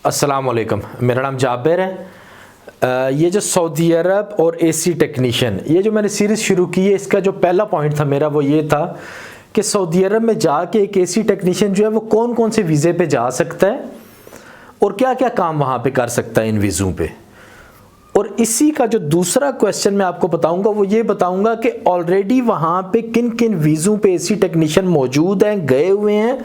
अस्सलाम वालेकुम, मेरा नाम जाबिर है। ये जो सऊदी अरब और एसी टेक्नीशियन, ये जो मैंने सीरीज़ शुरू की है, इसका जो पहला पॉइंट था मेरा वो ये था कि सऊदी अरब में जाके एक एसी टेक्नीशियन जो है वो कौन कौन से वीज़े पे जा सकता है और क्या क्या काम वहाँ पे कर सकता है इन वीज़ों पे। और इसी का जो दूसरा क्वेश्चन मैं आपको बताऊंगा वो ये बताऊंगा कि ऑलरेडी वहाँ पे किन किन वीज़ों पे एसी टेक्नीशियन मौजूद हैं, गए हुए हैं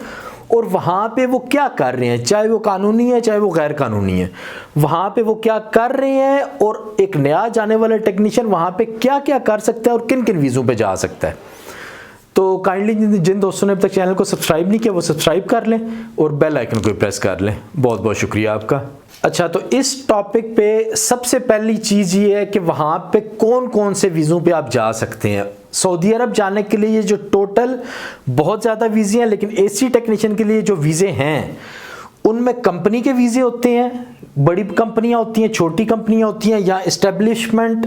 और वहाँ पे वो क्या कर रहे हैं, चाहे वो कानूनी है चाहे वो गैर कानूनी है, वहाँ पे वो क्या कर रहे हैं और एक नया जाने वाला टेक्नीशियन वहाँ पे क्या क्या कर सकता है और किन किन वीज़ों पे जा सकता है। तो काइंडली जिन दोस्तों ने अब तक चैनल को सब्सक्राइब नहीं किया वो सब्सक्राइब कर लें और बेल आइकन को प्रेस कर लें। बहुत बहुत शुक्रिया आपका। अच्छा, तो इस टॉपिक पे सबसे पहली चीज़ ये है कि वहाँ पे कौन कौन से वीज़ों पे आप जा सकते हैं। सऊदी अरब जाने के लिए ये जो टोटल बहुत ज़्यादा वीज़े हैं, लेकिन एसी टेक्नीशियन के लिए जो वीज़े हैं उनमें कंपनी के वीज़े होते हैं, बड़ी कंपनियां होती हैं, छोटी कंपनियां होती हैं, या इस्टेब्लिशमेंट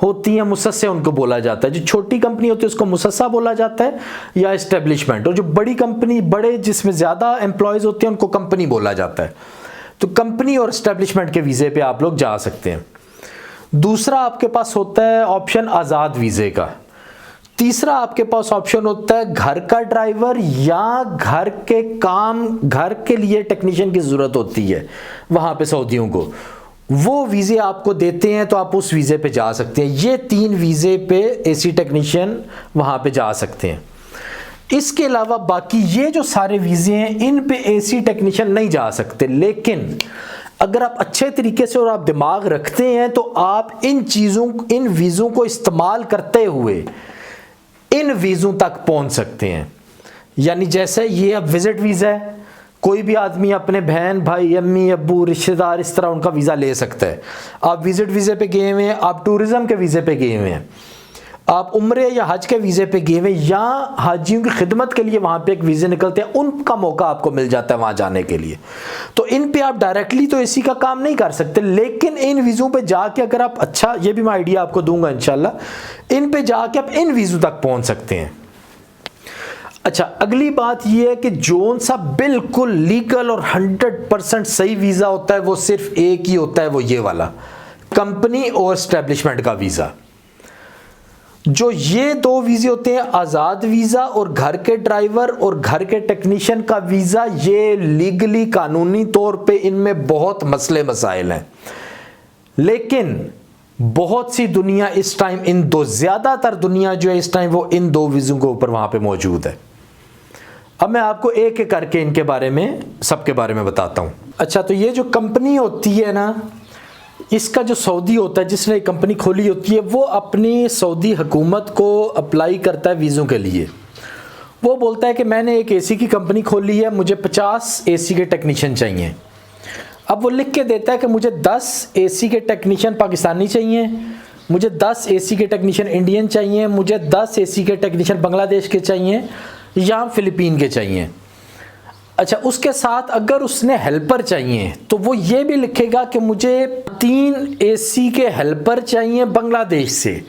होती हैं, मुसस्से उनको बोला जाता है। जो छोटी कंपनी होती है उसको मुसस्सा बोला जाता है या इस्टेब्लिशमेंट, और जो बड़ी कंपनी, बड़े जिसमें ज़्यादा एम्प्लॉयज़ होते हैं उनको कंपनी बोला जाता है। तो कंपनी और इस्टेब्लिशमेंट के वीज़े पे आप लोग जा सकते हैं। दूसरा आपके पास होता है ऑप्शन आज़ाद वीज़े का। तीसरा आपके पास ऑप्शन होता है घर का ड्राइवर या घर के काम, घर के लिए टेक्नीशियन की ज़रूरत होती है वहाँ पे सऊदियों को, वो वीज़े आपको देते हैं तो आप उस वीज़े पे जा सकते हैं। ये 3 वीज़े पे एसी टेक्नीशियन वहाँ पे जा सकते हैं। इसके अलावा बाकी ये जो सारे वीज़े हैं इन पे एसी टेक्नीशियन नहीं जा सकते, लेकिन अगर आप अच्छे तरीके से और आप दिमाग रखते हैं तो आप इन वीज़ों को इस्तेमाल करते हुए इन वीज़ों तक पहुंच सकते हैं। यानी जैसे ये अब विजिट वीज़ा है, कोई भी आदमी अपने बहन भाई अम्मी अब्बू रिश्तेदार इस तरह उनका वीज़ा ले सकता है। आप विजिट वीज़े पे गए हुए हैं, आप टूरिज़म के वीज़े पे गए हुए हैं, आप उम्रे या हज के वीज़े पे गए हुए हैं, या हाजियों की खिदमत के लिए वहाँ पे एक वीज़े निकलते हैं, उनका मौका आपको मिल जाता है वहाँ जाने के लिए। तो इन पे आप डायरेक्टली तो एसी का काम नहीं कर सकते, लेकिन इन वीज़ों पे जाके अगर आप, अच्छा ये भी मैं आइडिया आपको दूंगा इंशाल्लाह, इन पे जाके आप इन वीज़ों तक पहुँच सकते हैं। अच्छा, अगली बात यह है कि जोन सा बिल्कुल लीगल और 100% सही वीज़ा होता है वो सिर्फ एक ही होता है, वो ये वाला कंपनी और एस्टेब्लिशमेंट का वीज़ा। जो ये 2 वीज़े होते हैं, आज़ाद वीज़ा और घर के ड्राइवर और घर के टेक्नीशियन का वीज़ा, ये लीगली कानूनी तौर पे इनमें बहुत मसले मसाइल हैं, लेकिन बहुत सी दुनिया इस टाइम ज़्यादातर दुनिया जो है इस टाइम वो इन 2 वीज़ों के ऊपर वहाँ पे मौजूद है। अब मैं आपको एक एक करके इनके बारे में, सबके बारे में बताता हूँ। अच्छा, तो ये जो कंपनी होती है ना, इसका जो सऊदी होता है जिसने कंपनी खोली होती है, वो अपनी सऊदी हुकूमत को अप्लाई करता है वीज़ों के लिए। वो बोलता है कि मैंने एक एसी की कंपनी खोली है, मुझे 50 एसी के टेक्नीशियन चाहिए। अब वो लिख के देता है कि मुझे 10 एसी के टेक्नीशियन पाकिस्तानी चाहिए, मुझे 10 एसी के टेक्नीशियन इंडियन चाहिए, मुझे 10 एसी के टेक्नीशियन बांग्लादेश के चाहिए या फिलिपीन के चाहिए। अच्छा, उसके साथ अगर उसने हेल्पर चाहिए तो वो ये भी लिखेगा कि मुझे 3 एसी के हेल्पर चाहिए बांग्लादेश से।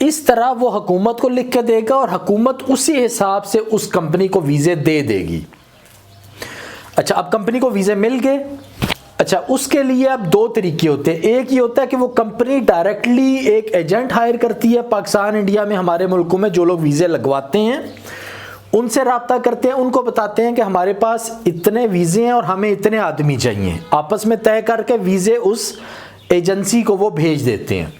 इस तरह वो हुकूमत को लिख के देगा और हुकूमत उसी हिसाब से उस कंपनी को वीज़े दे देगी। अच्छा, अब कंपनी को वीज़े मिल गए। अच्छा, उसके लिए अब 2 तरीके होते हैं। एक ये होता है कि वो कंपनी डायरेक्टली एक एजेंट हायर करती है पाकिस्तान, इंडिया में, हमारे मुल्कों में जो लोग वीज़े लगवाते हैं उनसे रब्ता करते हैं, उनको बताते हैं कि हमारे पास इतने वीज़े हैं और हमें इतने आदमी चाहिए, आपस में तय करके वीज़े उस एजेंसी को वो भेज देते हैं।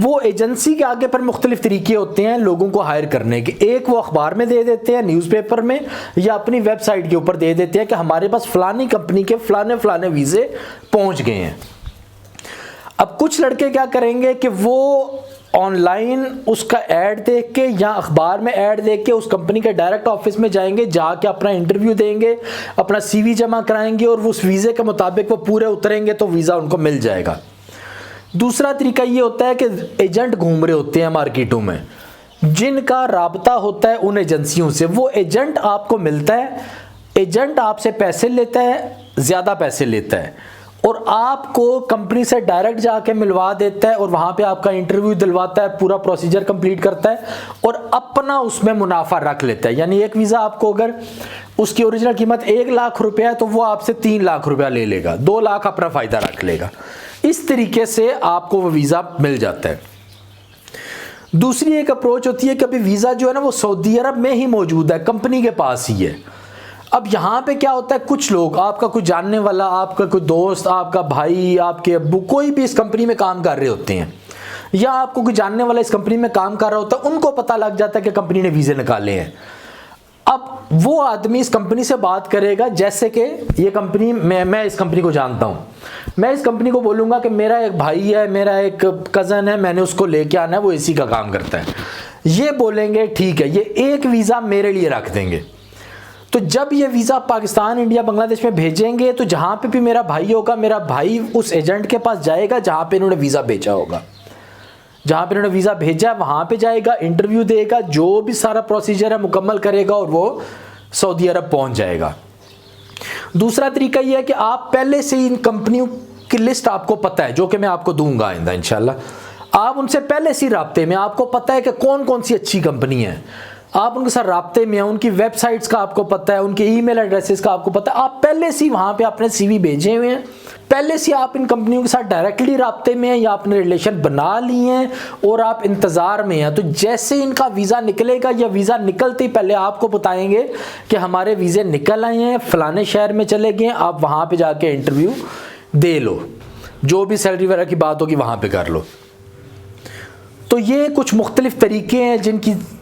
वो एजेंसी के आगे पर मुख्तलिफ तरीके होते हैं लोगों को हायर करने के। एक वो अखबार में दे देते हैं, न्यूज़पेपर में, या अपनी वेबसाइट के ऊपर दे देते हैं कि हमारे पास फ़लानी कंपनी के फ़लाने वीज़े पहुँच गए हैं। अब कुछ लड़के क्या करेंगे कि वो ऑनलाइन उसका ऐड देख के या अखबार में ऐड देख के उस कंपनी के डायरेक्ट ऑफिस में जाएंगे, जाके अपना इंटरव्यू देंगे, अपना सीवी जमा कराएंगे और उस वीज़े के मुताबिक वो पूरे उतरेंगे तो वीज़ा उनको मिल जाएगा। दूसरा तरीका ये होता है कि एजेंट घूम रहे होते हैं मार्केटों में, जिनका राब्ता होता है उन एजेंसियों से। वो एजेंट आपको मिलता है, एजेंट आपसे पैसे लेता है, ज़्यादा पैसे लेता है, और आपको कंपनी से डायरेक्ट जाके मिलवा देता है और वहाँ पे आपका इंटरव्यू दिलवाता है, पूरा प्रोसीजर कंप्लीट करता है और अपना उसमें मुनाफा रख लेता है। यानी एक वीज़ा आपको अगर उसकी ओरिजिनल कीमत 1 लाख रुपया है तो वो आपसे 3 लाख रुपया ले लेगा, 2 लाख अपना फ़ायदा रख लेगा। इस तरीके से आपको वो वीज़ा मिल जाता है। दूसरी एक अप्रोच होती है कि अभी वीज़ा जो है ना वो सऊदी अरब में ही मौजूद है, कंपनी के पास ही है। अब यहाँ पे क्या होता है, कुछ लोग, आपका कोई जानने वाला, आपका कोई दोस्त, आपका भाई, आपके अब्बू, कोई भी इस कंपनी में काम कर रहे होते हैं, या आपको कोई जानने वाला इस कंपनी में काम कर रहा होता है, उनको पता लग जाता है कि कंपनी ने वीज़े निकाले हैं। अब वो आदमी इस कंपनी से बात करेगा, जैसे कि ये कंपनी, मैं इस कंपनी को जानता हूँ, मैं इस कंपनी को बोलूँगा कि मेरा एक भाई है, मेरा एक कज़न है, मैंने उसको लेके आना है, वो एसी का काम करता है। ये बोलेंगे ठीक है, ये एक वीज़ा मेरे लिए रख देंगे। तो जब ये वीज़ा पाकिस्तान, इंडिया, बांग्लादेश में भेजेंगे तो जहाँ पे भी मेरा भाई होगा, मेरा भाई उस एजेंट के पास जाएगा जहाँ पे इन्होंने वीज़ा भेजा होगा, जहाँ पे इन्होंने वीज़ा भेजा है वहाँ पे जाएगा, इंटरव्यू देगा, जो भी सारा प्रोसीजर है मुकम्मल करेगा और वो सऊदी अरब पहुँच जाएगा। दूसरा तरीका ये है कि आप पहले से ही इन कंपनियों की लिस्ट आपको पता है, जो कि मैं आपको दूंगा आइंदा इंशाल्लाह। आप उनसे पहले से ही राब्ते में, आपको पता है कि कौन कौन सी अच्छी कंपनी है, आप उनके साथ राब्ते में हैं, उनकी वेबसाइट्स का आपको पता है, उनके ईमेल एड्रेसेस का आपको पता है, आप पहले से ही वहाँ पे अपने सीवी भेजे हुए हैं, पहले से आप इन कंपनियों के साथ डायरेक्टली राब्ते में हैं या आपने रिलेशन बना लिए हैं और आप इंतज़ार में हैं। तो जैसे इनका वीज़ा निकलेगा या वीज़ा निकलते ही पहले आपको बताएंगे कि हमारे वीज़े निकल आए हैं, फ़लाने शहर में चले गए, आप वहाँ पर जाके इंटरव्यू दे लो, जो भी सैलरी वगैरह की बात होगी वहाँ पर कर लो। तो ये कुछ मुख्तलिफ तरीके हैं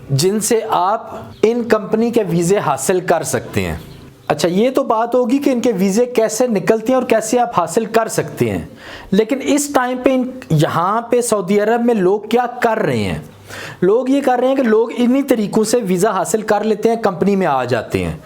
जिनसे आप इन कंपनी के वीज़े हासिल कर सकते हैं। अच्छा, ये तो बात होगी कि इनके वीज़े कैसे निकलते हैं और कैसे आप हासिल कर सकते हैं, लेकिन इस टाइम पे यहाँ पे सऊदी अरब में लोग क्या कर रहे हैं? लोग ये कर रहे हैं कि लोग इन्हीं तरीक़ों से वीज़ा हासिल कर लेते हैं, कंपनी में आ जाते हैं,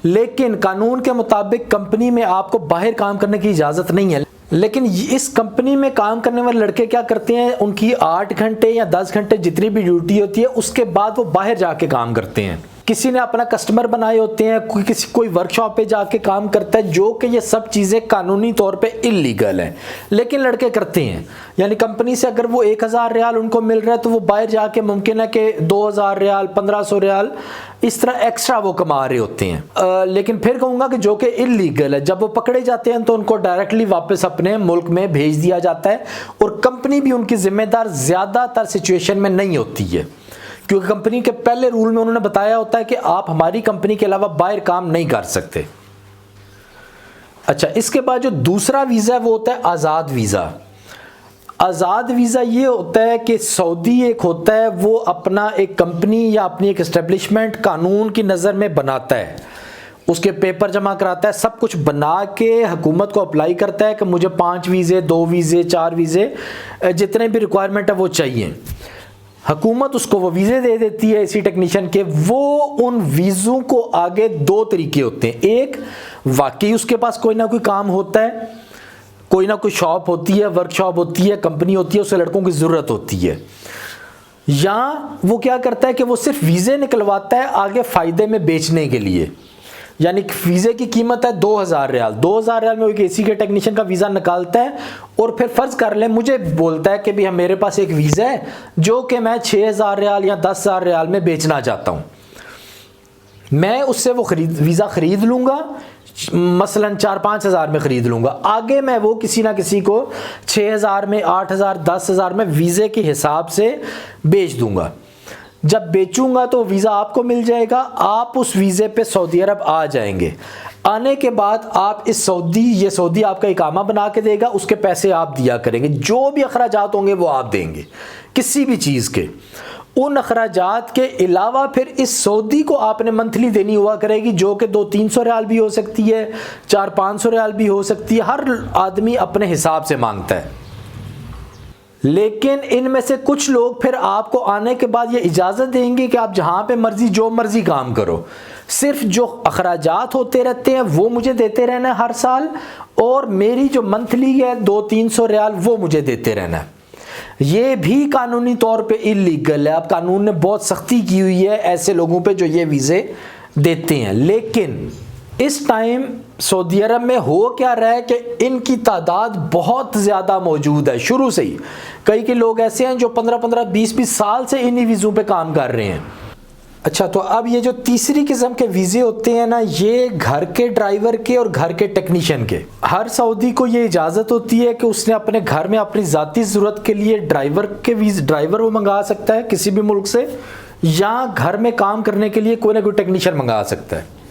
लेकिन कानून के मुताबिक कंपनी में आपको बाहर काम करने की इजाज़त नहीं है। लेकिन इस कंपनी में काम करने वाले लड़के क्या करते हैं, उनकी 8 घंटे या 10 घंटे जितनी भी ड्यूटी होती है उसके बाद वो बाहर जाके काम करते हैं। किसी ने अपना कस्टमर बनाए होते हैं, कोई वर्कशॉप पे जाके काम करता है, जो कि ये सब चीज़ें कानूनी तौर पे इल्लीगल है, लेकिन लड़के करते हैं। यानी कंपनी से अगर वो 1000 रियाल उनको मिल रहा है तो वो बाहर जाके मुमकिन है कि 2000 रियाल, 1500 रियाल इस तरह एक्स्ट्रा वो कमा रहे होते हैं। लेकिन फिर कहूँगा कि जो कि इल्लीगल है। जब वो पकड़े जाते हैं तो उनको डायरेक्टली वापस अपने मुल्क में भेज दिया जाता है और कंपनी भी उनकी जिम्मेदार ज़्यादातर सिचुएशन में नहीं होती है, क्योंकि कंपनी के पहले रूल में उन्होंने बताया होता है कि आप हमारी कंपनी के अलावा बाहर काम नहीं कर सकते। अच्छा, इसके बाद जो दूसरा वीज़ा है वो होता है आज़ाद वीज़ा। आज़ाद वीज़ा ये होता है कि सऊदी एक होता है, वो अपना एक कंपनी या अपनी एक एस्टेब्लिशमेंट कानून की नज़र में बनाता है, उसके पेपर जमा कराता है, सब कुछ बना के हुकूमत को अप्लाई करता है कि मुझे 5 वीज़े, 2 वीज़े, 4 वीज़े, जितने भी रिक्वायरमेंट है वो चाहिए। हुकूमत उसको वो वीज़े दे देती है इसी टेक्नीशियन के। वो उन वीज़ों को आगे 2 तरीके होते हैं, एक वाकई उसके पास कोई ना कोई काम होता है, कोई ना कोई शॉप होती है, वर्कशॉप होती है, कंपनी होती है, उसे लड़कों की ज़रूरत होती है, या वो क्या करता है कि वो सिर्फ वीज़े निकलवाता है आगे फ़ायदे में बेचने के लिए। यानी वीज़े की कीमत है 2000 रियाल, 2000 रियाल में वो एक एसी के टेक्नीशियन का वीज़ा निकालता है और फिर फ़र्ज़ कर लें मुझे बोलता है कि भी मेरे पास एक वीज़ा है जो कि मैं 6000 रियाल या 10,000 रियाल में बेचना चाहता हूँ। मैं उससे वो वीज़ा ख़रीद लूँगा, मसलन 4-5 हज़ार में ख़रीद लूँगा, आगे मैं वो किसी ना किसी को 6000 में, 8000, 10,000 में वीज़े के हिसाब से बेच दूँगा। जब बेचूंगा तो वीज़ा आपको मिल जाएगा, आप उस वीज़े पे सऊदी अरब आ जाएंगे। आने के बाद आप ये सऊदी आपका इकामा बना के देगा, उसके पैसे आप दिया करेंगे, जो भी अखराजात होंगे वो आप देंगे किसी भी चीज़ के। उन अखराजात के अलावा फिर इस सऊदी को आपने मंथली देनी हुआ करेगी, जो कि 200-300 रियाल भी हो सकती है, 400-500 रियाल भी हो सकती है, हर आदमी अपने हिसाब से मांगता है। लेकिन इनमें से कुछ लोग फिर आपको आने के बाद ये इजाज़त देंगे कि आप जहाँ पे मर्ज़ी जो मर्ज़ी काम करो, सिर्फ जो अखराजात होते रहते हैं वो मुझे देते रहना है हर साल, और मेरी जो मंथली है 200-300 रियाल वो मुझे देते रहना है। ये भी कानूनी तौर पे इल्लीगल है। अब कानून ने बहुत सख्ती की हुई है ऐसे लोगों पे जो ये वीज़े देते हैं। लेकिन इस टाइम सऊदी अरब में हो क्या रहा है कि इनकी तादाद बहुत ज़्यादा मौजूद है शुरू से ही। कई के लोग ऐसे हैं जो 15-15, 20-20 साल से इन्हीं वीज़ों पे काम कर रहे हैं। अच्छा, तो अब ये जो तीसरी किस्म के वीज़े होते हैं ना, ये घर के ड्राइवर के और घर के टेक्नीशियन के। हर सऊदी को ये इजाज़त होती है कि उसने अपने घर में अपनी ज़ाती ज़रूरत के लिए ड्राइवर वो मंगा सकता है किसी भी मुल्क से, या घर में काम करने के लिए कोई ना कोई टेक्नीशियन मंगा सकता है।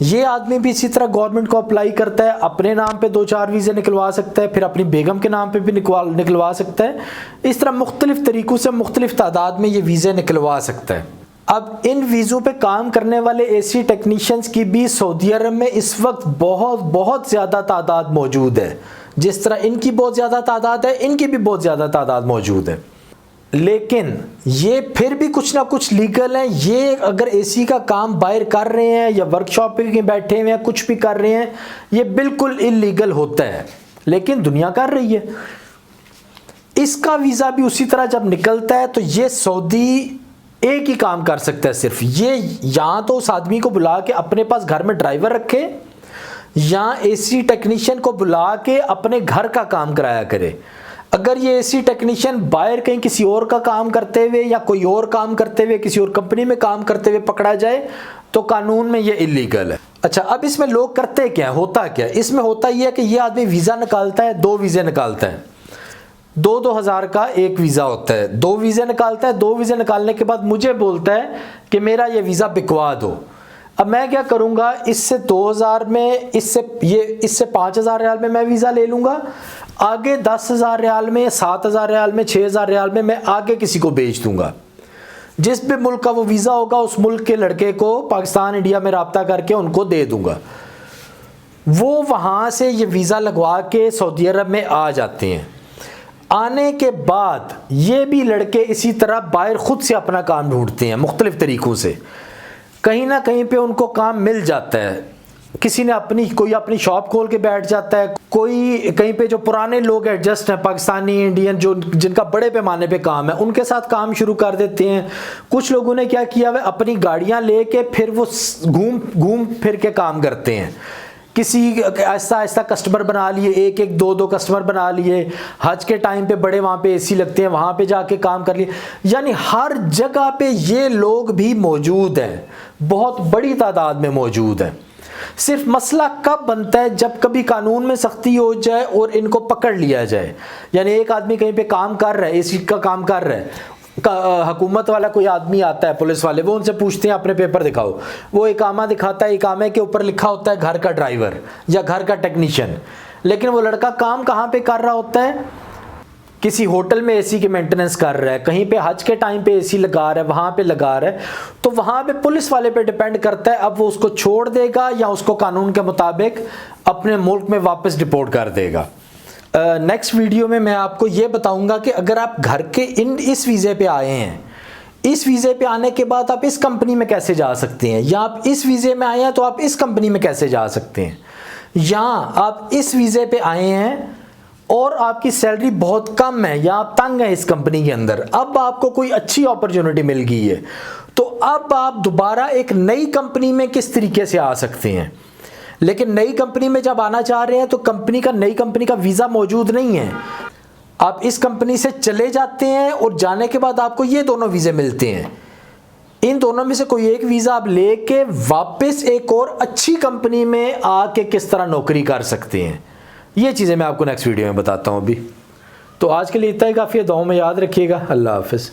ये आदमी भी इसी तरह गवर्नमेंट को अप्लाई करता है, अपने नाम पे 2-4 वीज़े निकलवा सकता है, फिर अपनी बेगम के नाम पे भी निकलवा सकता है। इस तरह मुख्तलिफ़ तरीक़ों से मुख्तलिफ़ तादाद में ये वीज़े निकलवा सकता है। अब इन वीज़ों पे काम करने वाले एसी टेक्नीशियंस की भी सऊदी अरब में इस वक्त बहुत ज़्यादा तादाद मौजूद है। जिस तरह इनकी बहुत ज़्यादा तादाद है, इनकी भी बहुत ज़्यादा तादाद मौजूद है। लेकिन ये फिर भी कुछ ना कुछ लीगल है। ये अगर एसी का काम बाहर कर रहे हैं या वर्कशॉप पे बैठे हुए हैं, कुछ भी कर रहे हैं, ये बिल्कुल इलीगल होता है, लेकिन दुनिया कर रही है। इसका वीज़ा भी उसी तरह जब निकलता है तो ये सऊदी एक ही काम कर सकता है सिर्फ, ये या तो उस आदमी को बुला के अपने पास घर में ड्राइवर रखे, या एसी टेक्नीशियन को बुला के अपने घर का काम कराया करे। अगर ये एसी टेक्नीशियन बाहर कहीं किसी और का काम करते हुए या कोई और काम करते हुए किसी और कंपनी में काम करते हुए पकड़ा जाए तो कानून में ये इलीगल है। अच्छा, अब इसमें लोग करते क्या, होता क्या? इसमें होता ये है कि ये आदमी वीज़ा निकालता है, 2 वीज़े निकालता है, 2-2 हज़ार का एक वीज़ा होता है, 2 वीज़े निकालता है। 2 वीज़े निकालने के बाद मुझे बोलता है कि मेरा ये वीज़ा बिकवा दो। अब मैं क्या करूँगा, इससे 2000 में, इससे 5000 रियाल में मैं वीज़ा ले लूँगा, आगे 10,000 रियाल में, 7,000 रियाल में, 6,000 रियाल में मैं आगे किसी को बेच दूँगा। जिस भी मुल्क का वो वीज़ा होगा उस मुल्क के लड़के को पाकिस्तान इंडिया में राब्ता करके उनको दे दूँगा। वो वहाँ से ये वीज़ा लगवा के सऊदी अरब में आ जाते हैं। आने के बाद ये भी लड़के इसी तरह बाहर ख़ुद से अपना काम ढूंढते हैं मुख्तलिफ़ तरीक़ों से। कहीं ना कहीं पे उनको काम मिल जाता है। किसी ने कोई अपनी शॉप खोल के बैठ जाता है, कोई कहीं पे जो पुराने लोग एडजस्ट हैं पाकिस्तानी इंडियन जिनका बड़े पैमाने पे काम है, उनके साथ काम शुरू कर देते हैं। कुछ लोगों ने क्या किया है, अपनी गाड़ियां लेके फिर वो घूम फिर के काम करते हैं। किसी ऐसा ऐसा कस्टमर बना लिए, 1-1, 2-2 कस्टमर बना लिए। हज के टाइम पे बड़े वहाँ पे एसी लगते हैं, वहाँ पे जाके काम कर लिए। यानी हर जगह पे ये लोग भी मौजूद हैं, बहुत बड़ी तादाद में मौजूद हैं। सिर्फ मसला कब बनता है, जब कभी कानून में सख्ती हो जाए और इनको पकड़ लिया जाए। यानी एक आदमी कहीं पे काम कर रहा है, एसी का काम कर रहा है, हुकूमत वाला कोई आदमी आता है, पुलिस वाले, वो उनसे पूछते हैं अपने पेपर दिखाओ, वो इकामा दिखाता है, इकामे के ऊपर लिखा होता है घर का ड्राइवर या घर का टेक्नीशियन, लेकिन वो लड़का काम कहाँ पे कर रहा होता है, किसी होटल में एसी की मेंटेनेंस कर रहा है, कहीं पे हज के टाइम पे एसी लगा रहा है, वहाँ पे लगा रहा है। तो वहाँ पे पुलिस वाले पे डिपेंड करता है, अब वो उसको छोड़ देगा या उसको कानून के मुताबिक अपने मुल्क में वापस डिपोर्ट कर देगा। नेक्स्ट वीडियो में मैं आपको ये बताऊंगा कि अगर आप घर के इस वीज़े पे आए हैं, इस वीज़े पे आने के बाद आप इस कंपनी में कैसे जा सकते हैं, या आप इस वीज़े में आए हैं तो आप इस कंपनी में कैसे जा सकते हैं, या आप इस वीज़े पे आए हैं और आपकी सैलरी बहुत कम है या आप तंग हैं इस कंपनी के अंदर, अब आपको कोई अच्छी अपॉर्चुनिटी मिल गई है, तो अब आप दोबारा एक नई कंपनी में किस तरीके से आ सकते हैं। लेकिन नई कंपनी में जब आना चाह रहे हैं तो नई कंपनी का वीज़ा मौजूद नहीं है। आप इस कंपनी से चले जाते हैं और जाने के बाद आपको ये दोनों वीज़े मिलते हैं। इन दोनों में से कोई एक वीज़ा आप लेके वापस एक और अच्छी कंपनी में आके किस तरह नौकरी कर सकते हैं, ये चीज़ें मैं आपको नेक्स्ट वीडियो में बताता हूँ। अभी तो आज के लिए इतना ही काफ़ी है। दुआओं में याद रखिएगा। अल्लाह हाफ़िज़।